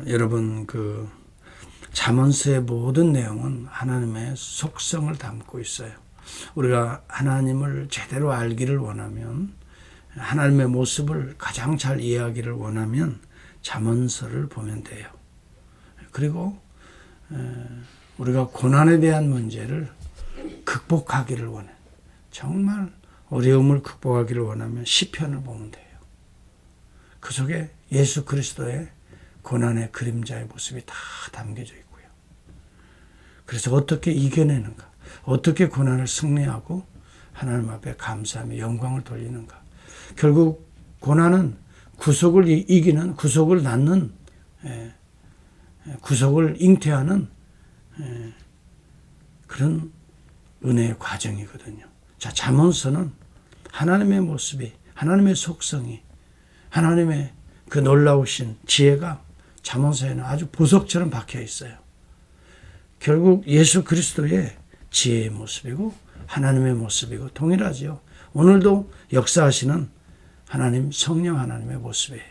여러분 잠언서의 모든 내용은 하나님의 속성을 담고 있어요. 우리가 하나님을 제대로 알기를 원하면, 하나님의 모습을 가장 잘 이해하기를 원하면 잠언서를 보면 돼요. 그리고 우리가 고난에 대한 문제를 극복하기를 원해. 정말 어려움을 극복하기를 원하면 시편을 보면 돼요. 그 속에 예수 그리스도의 고난의 그림자의 모습이 다 담겨져 있고요. 그래서 어떻게 이겨내는가, 어떻게 고난을 승리하고 하나님 앞에 감사하며 영광을 돌리는가. 결국 고난은 구속을 이기는, 구속을 낳는, 구속을 잉태하는 그런 은혜의 과정이거든요. 자, 잠언서는 하나님의 모습이, 하나님의 속성이, 하나님의 그 놀라우신 지혜가 잠언서에는 아주 보석처럼 박혀 있어요. 결국 예수 그리스도의 지혜의 모습이고 하나님의 모습이고 동일하지요. 오늘도 역사하시는 하나님, 성령 하나님의 모습이에요.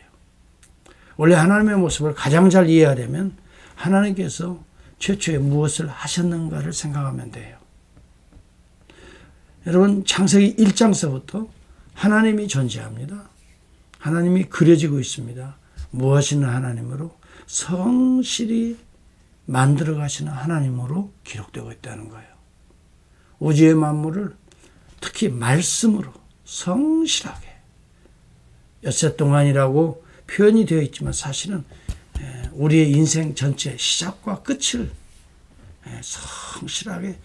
원래 하나님의 모습을 가장 잘 이해하려면 하나님께서 최초에 무엇을 하셨는가를 생각하면 돼요. 여러분, 창세기 1장서부터 하나님이 존재합니다. 하나님이 그려지고 있습니다. 무엇이나 하나님으로 성실히 만들어 가시는 하나님으로 기록되고 있다는 거예요. 우주의 만물을 특히 말씀으로 성실하게, 엿새 동안이라고 표현이 되어 있지만 사실은 우리의 인생 전체 시작과 끝을 성실하게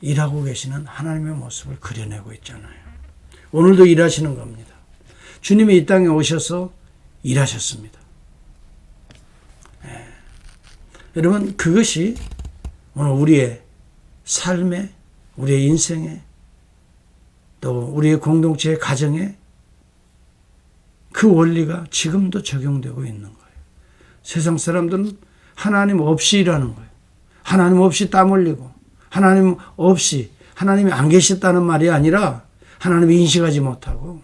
일하고 계시는 하나님의 모습을 그려내고 있잖아요. 오늘도 일하시는 겁니다. 주님이 이 땅에 오셔서 일하셨습니다. 여러분, 그것이 오늘 우리의 삶에, 우리의 인생에, 또 우리의 공동체의 가정에 그 원리가 지금도 적용되고 있는 거예요. 세상 사람들은 하나님 없이 일하는 거예요. 하나님 없이 땀 흘리고, 하나님 없이, 하나님이 안 계셨다는 말이 아니라 하나님을 인식하지 못하고,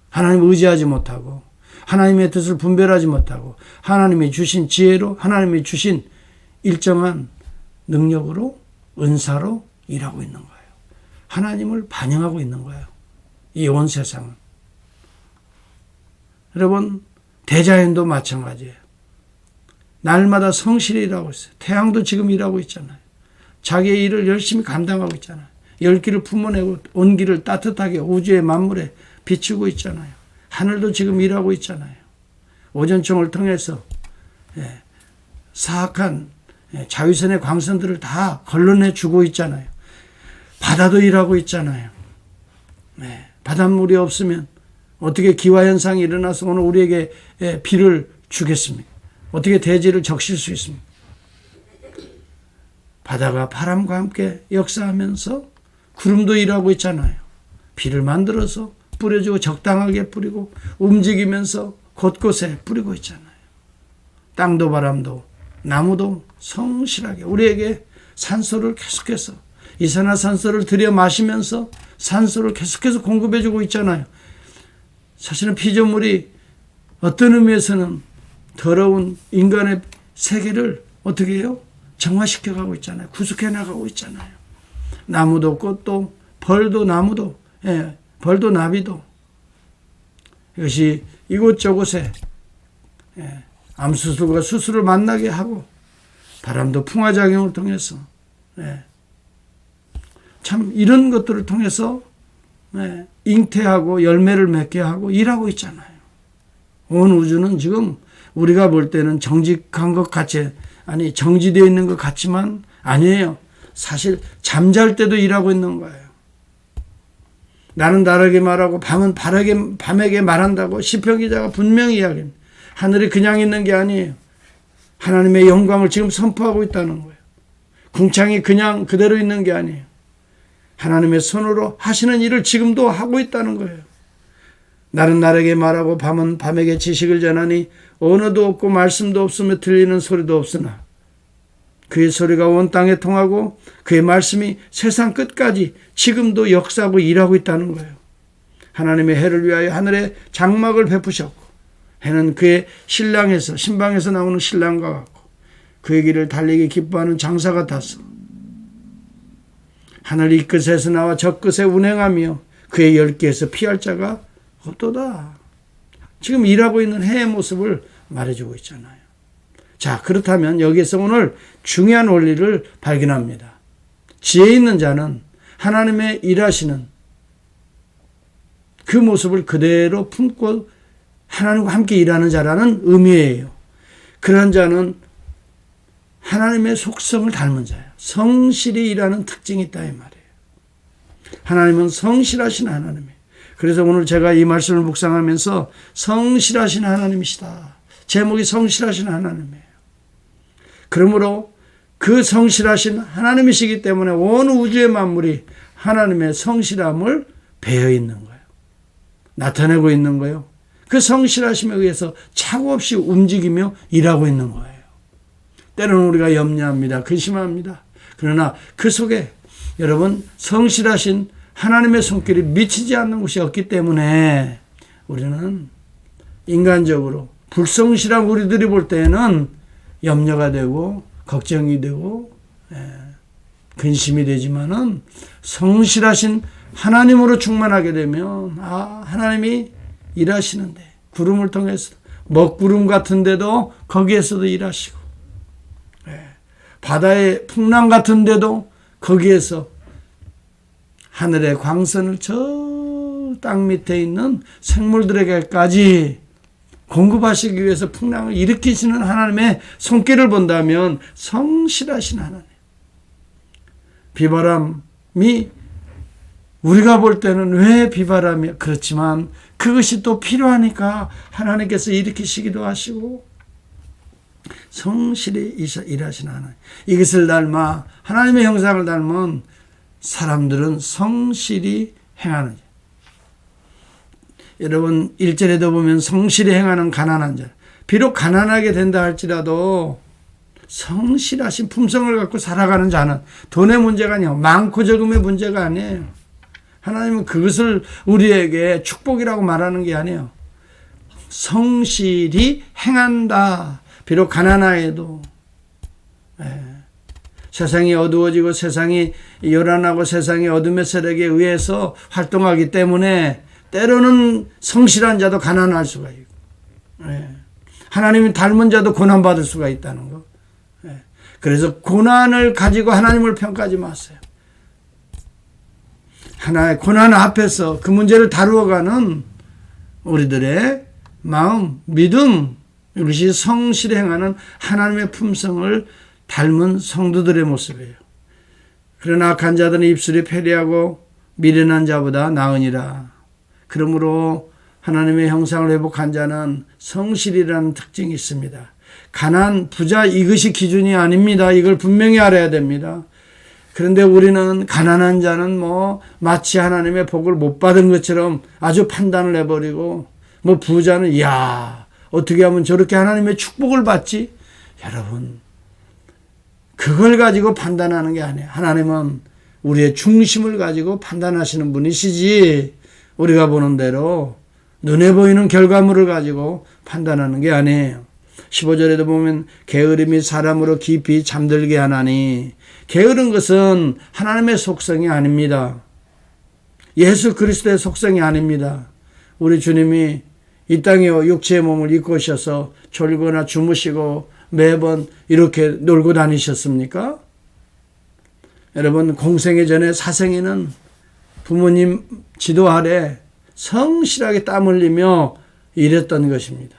하나님을 의지하지 못하고, 하나님의 뜻을 분별하지 못하고, 하나님이 주신 지혜로, 하나님이 주신 일정한 능력으로, 은사로 일하고 있는 거예요. 하나님을 반영하고 있는 거예요. 이 온 세상은. 여러분, 대자연도 마찬가지예요. 날마다 성실히 일하고 있어요. 태양도 지금 일하고 있잖아요. 자기의 일을 열심히 감당하고 있잖아요. 열기를 품어내고 온기를 따뜻하게 우주의 만물에 비추고 있잖아요. 하늘도 지금 일하고 있잖아요. 오존총을 통해서 사악한 자위선의 광선들을 다 걸러내주고 있잖아요. 바다도 일하고 있잖아요. 바닷물이 없으면 어떻게 기화현상이 일어나서 오늘 우리에게 비를 주겠습니까? 어떻게 대지를 적실 수 있습니까? 바다가 바람과 함께 역사하면서 구름도 일하고 있잖아요. 비를 만들어서 뿌려주고 적당하게 뿌리고 움직이면서 곳곳에 뿌리고 있잖아요. 땅도 바람도 나무도 성실하게 우리에게 산소를 계속해서 이산화탄소를 들여 마시면서 산소를 계속해서 공급해주고 있잖아요. 사실은 피조물이 어떤 의미에서는 더러운 인간의 세계를 어떻게 해요? 정화시켜가고 있잖아요. 구속해 나가고 있잖아요. 나무도 꽃도 벌도 나무도 벌도 나비도 이것이 이곳저곳에 암수술과 수술을 만나게 하고 바람도 풍화작용을 통해서 참 이런 것들을 통해서 잉태하고 열매를 맺게 하고 일하고 있잖아요. 온 우주는 지금 우리가 볼 때는 정직한 것 같이, 아니 정지되어 있는 것 같지만 아니에요. 사실 잠잘 때도 일하고 있는 거예요. 나는 나에게 말하고 밤은 밤에게 말한다고 시편 기자가 분명히 이야기합니다. 하늘이 그냥 있는 게 아니에요. 하나님의 영광을 지금 선포하고 있다는 거예요. 궁창이 그냥 그대로 있는 게 아니에요. 하나님의 손으로 하시는 일을 지금도 하고 있다는 거예요. 날은 날에게 말하고 밤은 밤에게 지식을 전하니 언어도 없고 말씀도 없으며 들리는 소리도 없으나 그의 소리가 온 땅에 통하고 그의 말씀이 세상 끝까지 지금도 역사하고 일하고 있다는 거예요. 하나님의 해를 위하여 하늘에 장막을 베푸셨고 해는 그의 신방에서 나오는 신랑과 같고 그의 길을 달리기 기뻐하는 장사 같았어. 하늘 이 끝에서 나와 저 끝에 운행하며 그의 열기에서 피할 자가 없도다. 지금 일하고 있는 해의 모습을 말해주고 있잖아요. 자, 그렇다면 여기에서 오늘 중요한 원리를 발견합니다. 지혜 있는 자는 하나님의 일하시는 그 모습을 그대로 품고 하나님과 함께 일하는 자라는 의미예요. 그런 자는 하나님의 속성을 닮은 자예요. 성실히 일하는 특징이 있다 이 말이에요. 하나님은 성실하신 하나님이에요. 그래서 오늘 제가 이 말씀을 묵상하면서 성실하신 하나님이시다. 제목이 성실하신 하나님이에요. 그러므로 그 성실하신 하나님이시기 때문에 온 우주의 만물이 하나님의 성실함을 배어 있는 거예요. 나타내고 있는 거예요. 그 성실하심에 의해서 착오 없이 움직이며 일하고 있는 거예요. 때로는 우리가 염려합니다. 근심합니다. 그러나 그 속에 여러분 성실하신 하나님의 손길이 미치지 않는 곳이 없기 때문에 우리는 인간적으로 불성실한 우리들이 볼 때는 염려가 되고 걱정이 되고 근심이 되지만은 성실하신 하나님으로 충만하게 되면 하나님이 일하시는데 구름을 통해서 먹구름 같은데도 거기에서도 일하시고 바다의 풍랑 같은데도 거기에서 하늘의 광선을 저 땅 밑에 있는 생물들에게까지 공급하시기 위해서 풍랑을 일으키시는 하나님의 손길을 본다면 성실하신 하나님. 비바람이 우리가 볼 때는 왜 비바람이 그렇지만 그것이 또 필요하니까 하나님께서 일으키시기도 하시고 성실히 일하시는 하나님. 이것을 닮아 하나님의 형상을 닮은 사람들은 성실히 행하는 자. 여러분 1절에도 보면 성실히 행하는 가난한 자. 비록 가난하게 된다 할지라도 성실하신 품성을 갖고 살아가는 자는 돈의 문제가 아니에요. 많고 적음의 문제가 아니에요. 하나님은 그것을 우리에게 축복이라고 말하는 게 아니에요. 성실히 행한다. 비록 가난하여도 세상이 어두워지고 세상이 요란하고 세상의 어둠의 세력에 의해서 활동하기 때문에 때로는 성실한 자도 가난할 수가 있고 하나님이 닮은 자도 고난받을 수가 있다는 거. 그래서 고난을 가지고 하나님을 평가하지 마세요. 하나의 고난 앞에서 그 문제를 다루어가는 우리들의 마음, 믿음, 이것이 성실히 행하는 하나님의 품성을 닮은 성도들의 모습이에요. 그러나 악한 자들은 입술이 패리하고 미련한 자보다 나으니라. 그러므로 하나님의 형상을 회복한 자는 성실이라는 특징이 있습니다. 가난, 부자 이것이 기준이 아닙니다. 이걸 분명히 알아야 됩니다. 그런데 우리는 가난한 자는 마치 하나님의 복을 못 받은 것처럼 아주 판단을 해버리고 부자는 어떻게 하면 저렇게 하나님의 축복을 받지? 여러분 그걸 가지고 판단하는 게 아니에요. 하나님은 우리의 중심을 가지고 판단하시는 분이시지 우리가 보는 대로 눈에 보이는 결과물을 가지고 판단하는 게 아니에요. 15절에도 보면 게으름이 사람으로 깊이 잠들게 하나니 게으른 것은 하나님의 속성이 아닙니다. 예수 그리스도의 속성이 아닙니다. 우리 주님이 이 땅에 육체의 몸을 입고 오셔서 졸거나 주무시고 매번 이렇게 놀고 다니셨습니까? 여러분 공생애 전에 사생에는 부모님 지도 아래 성실하게 땀 흘리며 일했던 것입니다.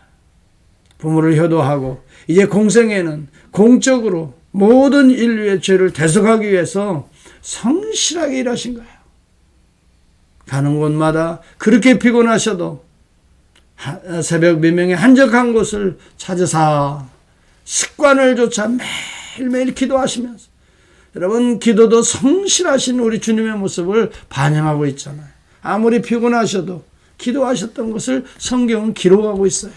부모를 효도하고 이제 공생에는 공적으로 모든 인류의 죄를 대속하기 위해서 성실하게 일하신 거예요. 가는 곳마다 그렇게 피곤하셔도 새벽 미명에 한적한 곳을 찾으사 습관을 조차 매일매일 기도하시면서 여러분 기도도 성실하신 우리 주님의 모습을 반영하고 있잖아요. 아무리 피곤하셔도 기도하셨던 것을 성경은 기록하고 있어요.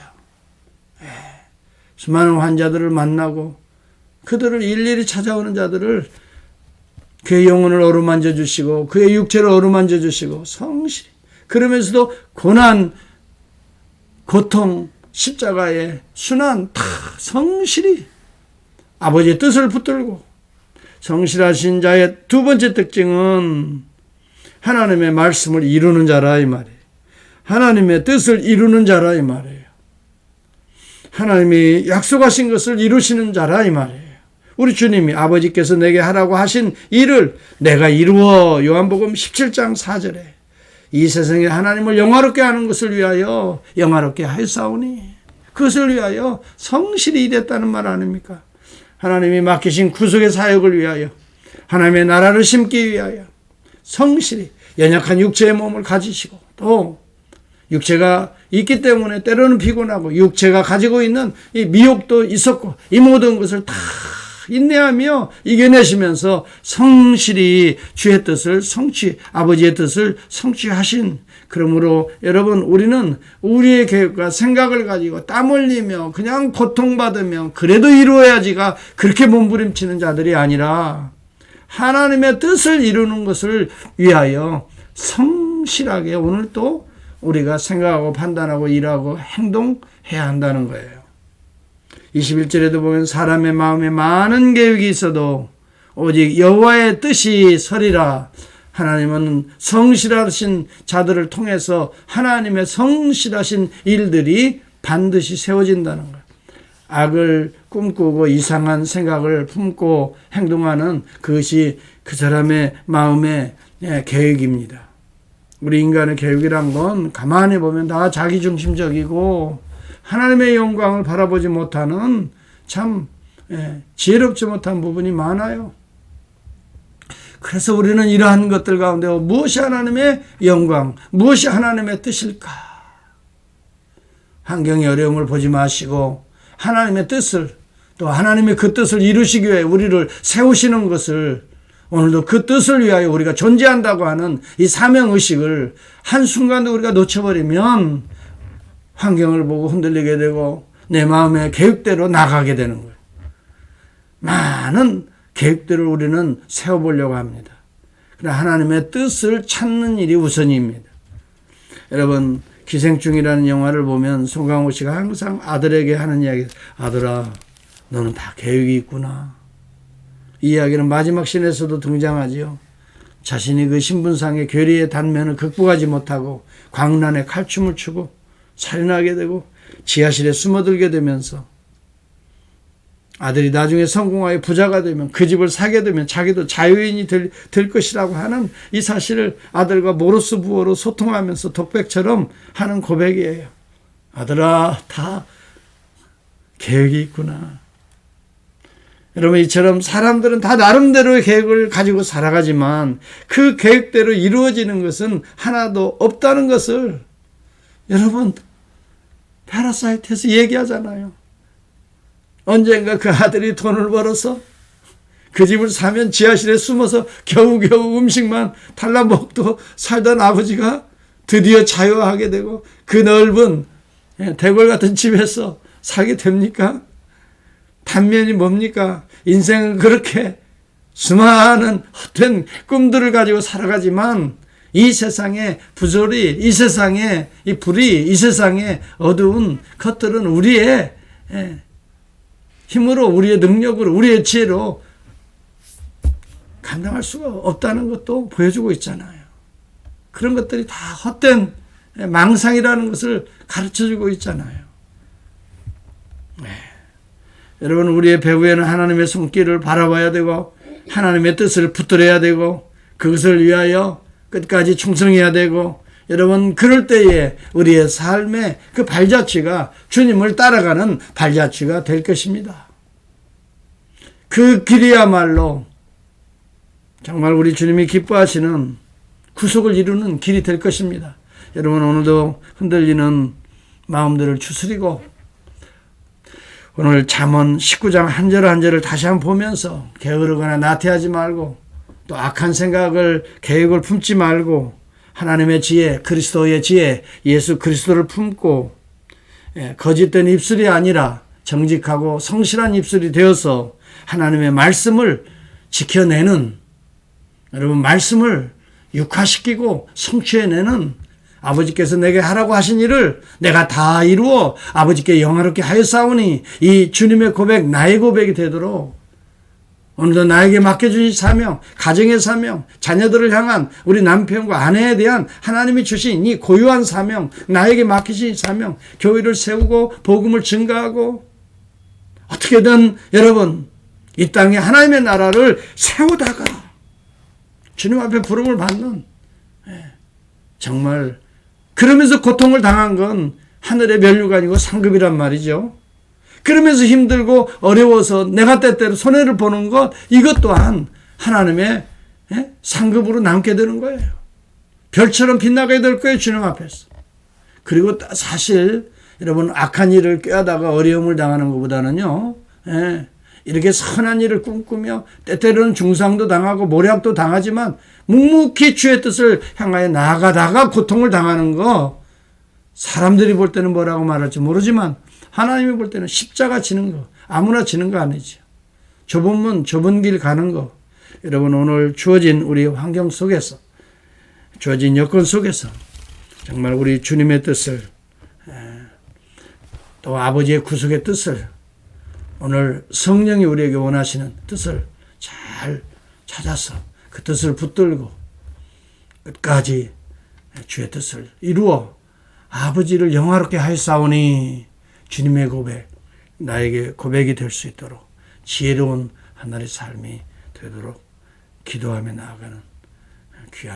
수많은 환자들을 만나고 그들을 일일이 찾아오는 자들을 그의 영혼을 어루만져 주시고 그의 육체를 어루만져 주시고 성실히 그러면서도 고난, 고통, 십자가의 순환 다 성실히 아버지의 뜻을 붙들고, 성실하신 자의 두 번째 특징은 하나님의 말씀을 이루는 자라 이 말이에요. 하나님의 뜻을 이루는 자라 이 말이에요. 하나님이 약속하신 것을 이루시는 자라 이 말이에요. 우리 주님이 아버지께서 내게 하라고 하신 일을 내가 이루어, 요한복음 17장 4절에 이 세상에 하나님을 영화롭게 하는 것을 위하여 영화롭게 하였사오니, 그것을 위하여 성실히 일했다는 말 아닙니까? 하나님이 맡기신 구속의 사역을 위하여, 하나님의 나라를 심기 위하여 성실히 연약한 육체의 몸을 가지시고, 또 육체가 있기 때문에 때로는 피곤하고 육체가 가지고 있는 이 미혹도 있었고, 이 모든 것을 다 인내하며 이겨내시면서 성실히 주의 뜻을 아버지의 뜻을 성취하신, 그러므로 여러분, 우리는 우리의 계획과 생각을 가지고 땀 흘리며 그냥 고통받으며 그래도 이루어야지가 그렇게 몸부림치는 자들이 아니라 하나님의 뜻을 이루는 것을 위하여 성실하게 오늘 또 우리가 생각하고 판단하고 일하고 행동해야 한다는 거예요. 21절에도 보면 사람의 마음에 많은 계획이 있어도 오직 여호와의 뜻이 서리라. 하나님은 성실하신 자들을 통해서 하나님의 성실하신 일들이 반드시 세워진다는 거예요. 악을 꿈꾸고 이상한 생각을 품고 행동하는 그것이 그 사람의 마음의 계획입니다. 우리 인간의 계획이란 건 가만히 보면 다 자기중심적이고 하나님의 영광을 바라보지 못하는 참 지혜롭지 못한 부분이 많아요. 그래서 우리는 이러한 것들 가운데 무엇이 하나님의 영광, 무엇이 하나님의 뜻일까? 환경의 어려움을 보지 마시고 하나님의 뜻을, 또 하나님의 그 뜻을 이루시기 위해 우리를 세우시는 것을, 오늘도 그 뜻을 위하여 우리가 존재한다고 하는 이 사명의식을 한순간도 우리가 놓쳐버리면 환경을 보고 흔들리게 되고 내 마음의 계획대로 나가게 되는 거예요. 많은 계획들을 우리는 세워보려고 합니다. 그러나 하나님의 뜻을 찾는 일이 우선입니다. 여러분, 기생충이라는 영화를 보면 송강호 씨가 항상 아들에게 하는 이야기, 아들아, 너는 다 계획이 있구나. 이 이야기는 마지막 씬에서도 등장하지요. 자신이 그 신분상의 괴리의 단면을 극복하지 못하고 광란에 칼춤을 추고 살인하게 되고 지하실에 숨어들게 되면서 아들이 나중에 성공하여 부자가 되면 그 집을 사게 되면 자기도 자유인이 될 것이라고 하는 이 사실을 아들과 모로스 부호로 소통하면서 독백처럼 하는 고백이에요. 아들아, 다 계획이 있구나. 여러분, 이처럼 사람들은 다 나름대로의 계획을 가지고 살아가지만 그 계획대로 이루어지는 것은 하나도 없다는 것을 여러분, 파라사이트에서 얘기하잖아요. 언젠가 그 아들이 돈을 벌어서 그 집을 사면 지하실에 숨어서 겨우겨우 음식만 달라먹고 살던 아버지가 드디어 자유하게 되고 그 넓은 대궐 같은 집에서 살게 됩니까? 단면이 뭡니까? 인생은 그렇게 수많은 헛된 꿈들을 가지고 살아가지만 이 세상의 부조리, 이 세상의 이 불이, 이 세상의 어두운 것들은 우리의 힘으로, 우리의 능력으로, 우리의 지혜로 감당할 수가 없다는 것도 보여주고 있잖아요. 그런 것들이 다 헛된 망상이라는 것을 가르쳐주고 있잖아요. 여러분, 우리의 배후에는 하나님의 손길을 바라봐야 되고 하나님의 뜻을 붙들어야 되고 그것을 위하여 끝까지 충성해야 되고, 여러분, 그럴 때에 우리의 삶의 그 발자취가 주님을 따라가는 발자취가 될 것입니다. 그 길이야말로 정말 우리 주님이 기뻐하시는 구속을 이루는 길이 될 것입니다. 여러분, 오늘도 흔들리는 마음들을 추스리고 오늘 잠언 19장 한 절 한 절을 다시 한번 보면서 게으르거나 나태하지 말고 또 악한 생각을, 계획을 품지 말고 하나님의 지혜, 그리스도의 지혜, 예수 그리스도를 품고 거짓된 입술이 아니라 정직하고 성실한 입술이 되어서 하나님의 말씀을 지켜내는, 여러분, 말씀을 육화시키고 성취해내는 아버지께서 내게 하라고 하신 일을 내가 다 이루어 아버지께 영화롭게 하였사오니 이 주님의 고백, 나의 고백이 되도록 오늘도 나에게 맡겨주신 사명, 가정의 사명, 자녀들을 향한 우리 남편과 아내에 대한 하나님이 주신 이 고유한 사명, 나에게 맡기신 사명, 교회를 세우고 복음을 증가하고 어떻게든 여러분 이 땅에 하나님의 나라를 세우다가 주님 앞에 부름을 받는 정말 그러면서 고통을 당한 건 하늘의 면류가 아니고 상급이란 말이죠. 그러면서 힘들고 어려워서 내가 때때로 손해를 보는 것 이것 또한 하나님의 상급으로 남게 되는 거예요. 별처럼 빛나게 될 거예요. 주님 앞에서. 그리고 사실 여러분 악한 일을 꾀하다가 어려움을 당하는 것보다는요. 이렇게 선한 일을 꿈꾸며 때때로는 중상도 당하고 모략도 당하지만 묵묵히 주의 뜻을 향하여 나아가다가 고통을 당하는 거 사람들이 볼 때는 뭐라고 말할지 모르지만 하나님이 볼 때는 십자가 지는 거 아무나 지는 거 아니죠. 좁은 문 좁은 길 가는 거 여러분 오늘 주어진 우리 환경 속에서 주어진 여건 속에서 정말 우리 주님의 뜻을 또 아버지의 구속의 뜻을 오늘 성령이 우리에게 원하시는 뜻을 잘 찾아서 그 뜻을 붙들고 끝까지 주의 뜻을 이루어 아버지를 영화롭게 하였사오니 주님의 고백, 나에게 고백이 될 수 있도록 지혜로운 하나님의 삶이 되도록 기도하며 나아가는